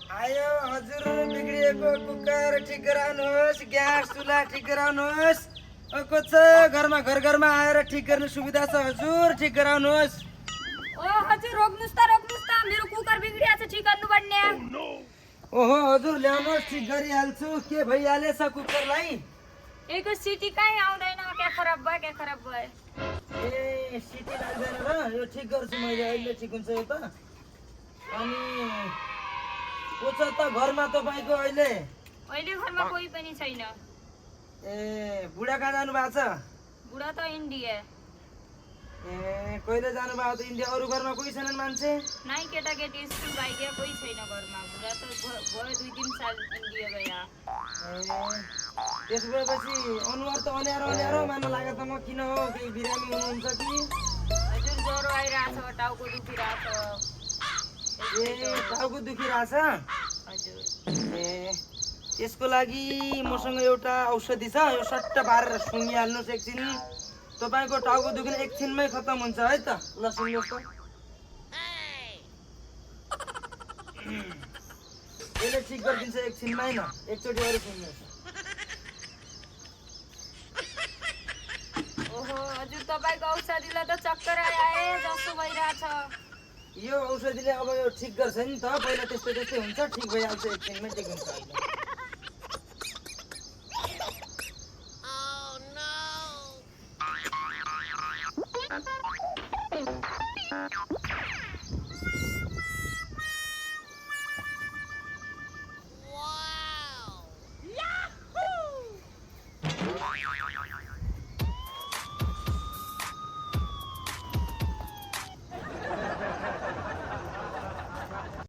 आयो हजुर बिग्रिएको कुकर ठिक गराउनुहोस्, ग्यास चुल्हा ठिक गराउनुहोस्। को छ घरमा घरमा आएर ठिक गर्ने सुविधा छ हजुर, ठिक गराउनुहोस्। ओ हजुर रोक्नुस् त मेरो कुकर बिग्रिया छ, ठिक गर्नु पर्ने। ओहो हजुर ल्याउनुहोस्, ठिक गरिहाल्छु। के भइहालेछ कुकरलाई? एको सिटी कहीँ आउँदैन, क्या खराब भयो। ए सिटी लाग्दैन र? यो ठिक गर्छु मैले, अहिले ठिक हुन्छ यो त। अनि को छ त घरमा तपाईँको अहिले? अहिले घरमा कोही पनि छैन। ए बुढा कहाँ जानु भएको छ? बुढा त इन्डिया। ए कहिले जानु भएको त इन्डिया? अरू घरमा कोही छैनन् मान्छे? नाइ केटाकेटी स्कुल भाइदिया कोही छैन घरमा। बुढा त भयो 2-3 साल इन्डिया गया। त्यसो भएपछि अनुहार त अँध्यारो मान्न लाग्यो त। म किन हो, केही बिरामी हुनुहुन्छ कि? हजुर ज्वरो आइरहेछ, टाउको दुखिरहेछ। ए टाउको दुखिरहेछ? हजुर। ए यसको लागि मसँग एउटा औषधि छ, यो सट्ट पारेर सुँगिहाल्नुहोस् एकछिन। तपाईँको टाउको दुख्ने एकछिनमै खत्तम हुन्छ है त। ल सुन्नुहोस् त, यसले ठिक गरिदिन्छ एकछिनमै। न एकचोटि अरू सुन्नुहोस्। ओहो हजुर तपाईँको औषधिले त चक्कर आए जस्तो भइरहेछ। यो औषधिले अब यो ठिक गर्छ नि त। पहिला त्यस्तै हुन्छ, ठिक भइहाल्छ एकछिनमै, ठिक हुन्छ अहिले।